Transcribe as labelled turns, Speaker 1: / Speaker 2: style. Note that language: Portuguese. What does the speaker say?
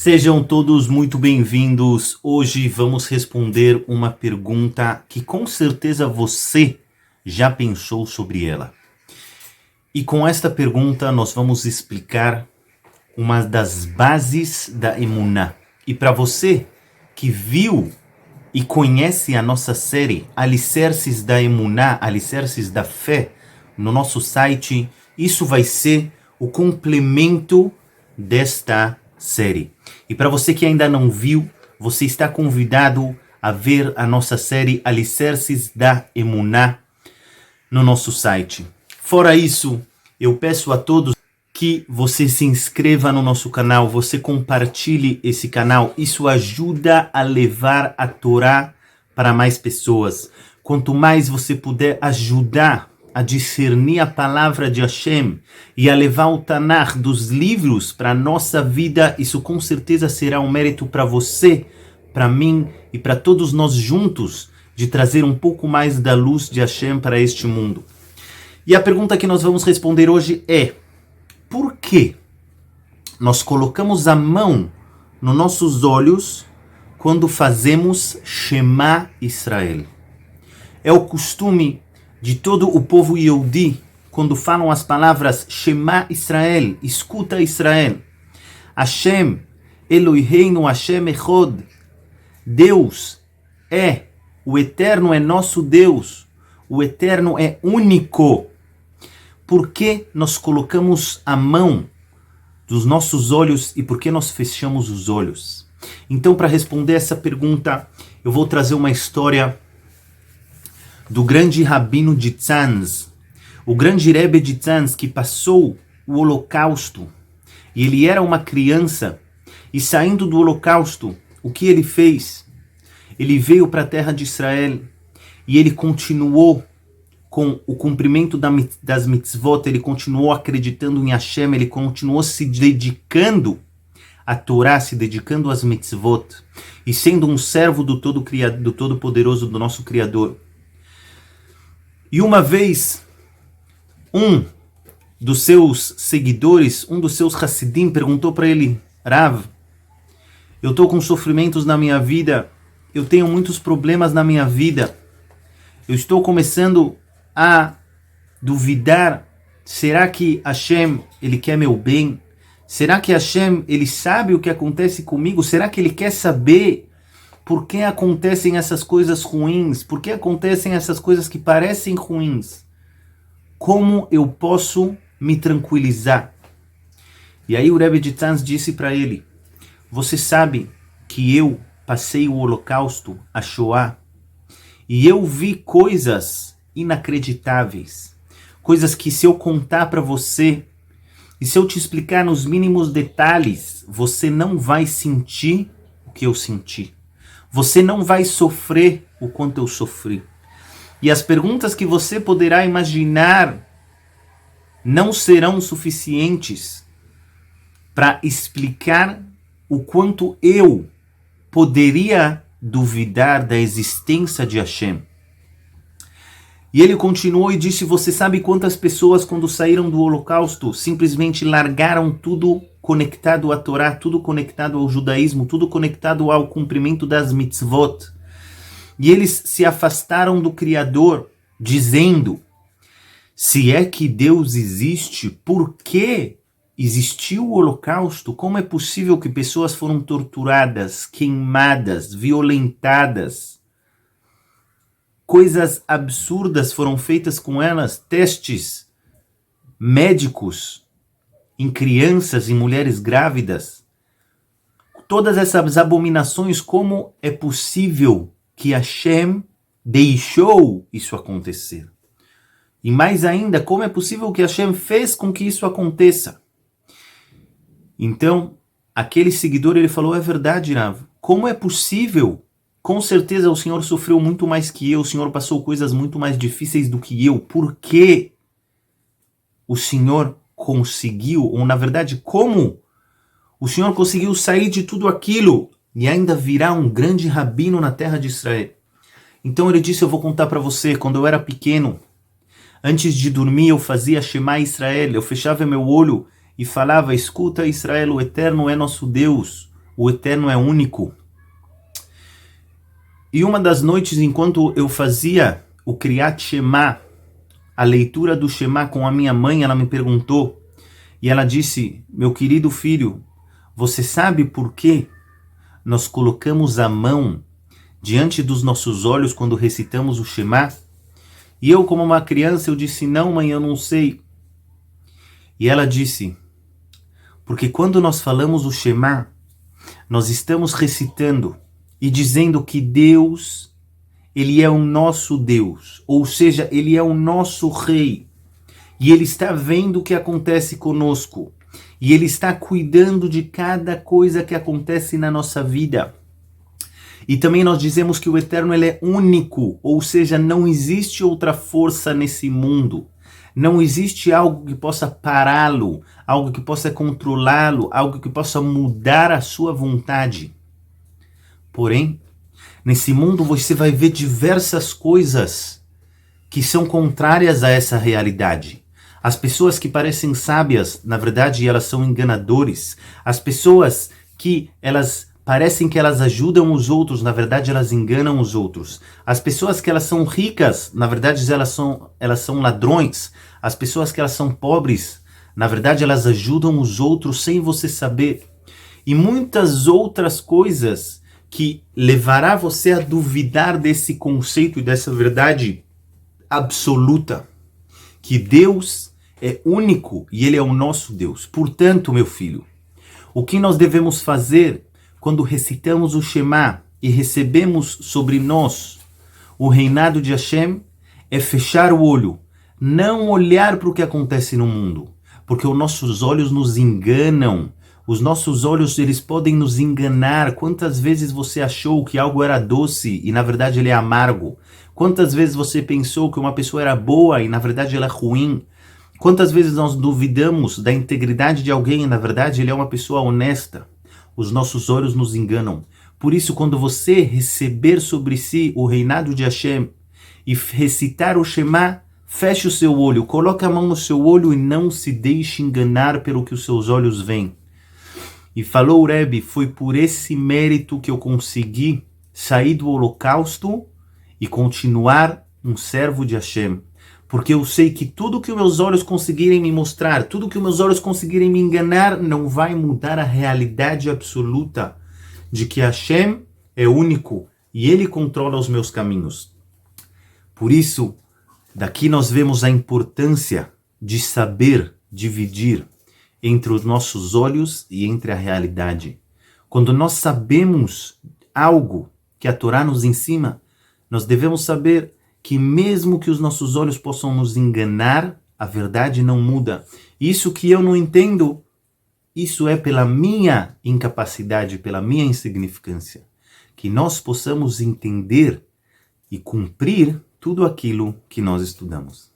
Speaker 1: Sejam todos muito bem-vindos. Hoje vamos responder uma pergunta que com certeza você já pensou sobre ela. E com esta pergunta nós vamos explicar uma das bases da Emuná. E para você que viu e conhece a nossa série Alicerces da Emuná, Alicerces da Fé, no nosso site, isso vai ser o complemento desta série. E para você que ainda não viu, você está convidado a ver a nossa série Alicerces da Emuná no nosso site. Fora isso, eu peço a todos que você se inscreva no nosso canal, você compartilhe esse canal. Isso ajuda a levar a Torá para mais pessoas. Quanto mais você puder ajudar a discernir a palavra de Hashem e a levar o Tanakh dos livros para a nossa vida, isso com certeza será um mérito para você, para mim e para todos nós juntos, de trazer um pouco mais da luz de Hashem para este mundo. E a pergunta que nós vamos responder hoje é: por que nós colocamos a mão nos nossos olhos quando fazemos Shema Israel? É o costume de todo o povo Yehudi, quando falam as palavras Shema Israel, escuta Israel. Hashem, Eloheinu, Hashem Echod. Deus é, o Eterno é nosso Deus. O Eterno é único. Por que nós colocamos a mão dos nossos olhos e por que nós fechamos os olhos? Então, para responder essa pergunta, eu vou trazer uma história do grande Rabino de Tzanz, o grande Rebbe de Tzanz, que passou o Holocausto, e ele era uma criança, e saindo do Holocausto, o que ele fez? Ele veio para a terra de Israel, e ele continuou com o cumprimento das mitzvot, ele continuou acreditando em Hashem, ele continuou se dedicando à Torá, se dedicando às mitzvot, e sendo um servo do Todo-Poderoso, do nosso Criador. E uma vez, um dos seus seguidores, um dos seus Hassidim, perguntou para ele: Rav, eu estou com sofrimentos na minha vida, eu tenho muitos problemas na minha vida, eu estou começando a duvidar, será que Hashem, ele quer meu bem? Será que Hashem, ele sabe o que acontece comigo? Será que ele quer saber por que acontecem essas coisas ruins? Por que acontecem essas coisas que parecem ruins? Como eu posso me tranquilizar? E aí o Rebbe de Tzanz disse para ele: você sabe que eu passei o Holocausto, a Shoah, e eu vi coisas inacreditáveis. Coisas que, se eu contar para você, e se eu te explicar nos mínimos detalhes, você não vai sentir o que eu senti. Você não vai sofrer o quanto eu sofri. E as perguntas que você poderá imaginar não serão suficientes para explicar o quanto eu poderia duvidar da existência de Hashem. E ele continuou e disse: você sabe quantas pessoas, quando saíram do Holocausto, simplesmente largaram tudo conectado à Torá, tudo conectado ao judaísmo, tudo conectado ao cumprimento das mitzvot. E eles se afastaram do Criador, dizendo: se é que Deus existe, por que existiu o Holocausto? Como é possível que pessoas foram torturadas, queimadas, violentadas? Coisas absurdas foram feitas com elas, testes médicos em crianças, em mulheres grávidas. Todas essas abominações, como é possível que Hashem deixou isso acontecer? E mais ainda, como é possível que Hashem fez com que isso aconteça? Então, aquele seguidor, ele falou: é verdade, Rav, como é possível? Com certeza o Senhor sofreu muito mais que eu, o Senhor passou coisas muito mais difíceis do que eu. Por que o Senhor conseguiu, ou na verdade, como o Senhor conseguiu sair de tudo aquilo e ainda virar um grande rabino na terra de Israel? Então ele disse: eu vou contar para você, quando eu era pequeno, antes de dormir eu fazia Shema Israel, eu fechava meu olho e falava: escuta Israel, o Eterno é nosso Deus, o Eterno é único. E uma das noites, enquanto eu fazia o Kriyat Shema, a leitura do Shema com a minha mãe, ela me perguntou, e ela disse, meu querido filho, você sabe por que nós colocamos a mão diante dos nossos olhos quando recitamos o Shema? E eu, como uma criança, eu disse, não, mãe, eu não sei. E ela disse, porque quando nós falamos o Shema, nós estamos recitando e dizendo que Deus, Ele é o nosso Deus, ou seja, Ele é o nosso Rei, e Ele está vendo o que acontece conosco, e Ele está cuidando de cada coisa que acontece na nossa vida. E também nós dizemos que o Eterno ele é único, ou seja, não existe outra força nesse mundo. Não existe algo que possa pará-lo, algo que possa controlá-lo, algo que possa mudar a sua vontade. Porém, nesse mundo você vai ver diversas coisas que são contrárias a essa realidade. As pessoas que parecem sábias, na verdade, elas são enganadores. As pessoas que parecem que elas ajudam os outros, na verdade, elas enganam os outros. As pessoas que elas são ricas, na verdade, elas são ladrões. As pessoas que elas são pobres, na verdade, elas ajudam os outros sem você saber. E muitas outras coisas que levará você a duvidar desse conceito e dessa verdade absoluta, que Deus é único e Ele é o nosso Deus. Portanto, meu filho, o que nós devemos fazer quando recitamos o Shema e recebemos sobre nós o reinado de Hashem é fechar o olho, não olhar para o que acontece no mundo, porque os nossos olhos nos enganam. Os nossos olhos, eles podem nos enganar. Quantas vezes você achou que algo era doce e na verdade ele é amargo? Quantas vezes você pensou que uma pessoa era boa e na verdade ela é ruim? Quantas vezes nós duvidamos da integridade de alguém e na verdade ele é uma pessoa honesta? Os nossos olhos nos enganam. Por isso, quando você receber sobre si o reinado de Hashem e recitar o Shema, feche o seu olho, coloque a mão no seu olho e não se deixe enganar pelo que os seus olhos veem. E falou o Rebbe, foi por esse mérito que eu consegui sair do holocausto e continuar um servo de Hashem. Porque eu sei que tudo que meus olhos conseguirem me mostrar, tudo que meus olhos conseguirem me enganar, não vai mudar a realidade absoluta de que Hashem é único e Ele controla os meus caminhos. Por isso, daqui nós vemos a importância de saber dividir entre os nossos olhos e entre a realidade. Quando nós sabemos algo que a Torá nos ensina, nós devemos saber que mesmo que os nossos olhos possam nos enganar, a verdade não muda. Isso que eu não entendo, isso é pela minha incapacidade, pela minha insignificância. Que nós possamos entender e cumprir tudo aquilo que nós estudamos.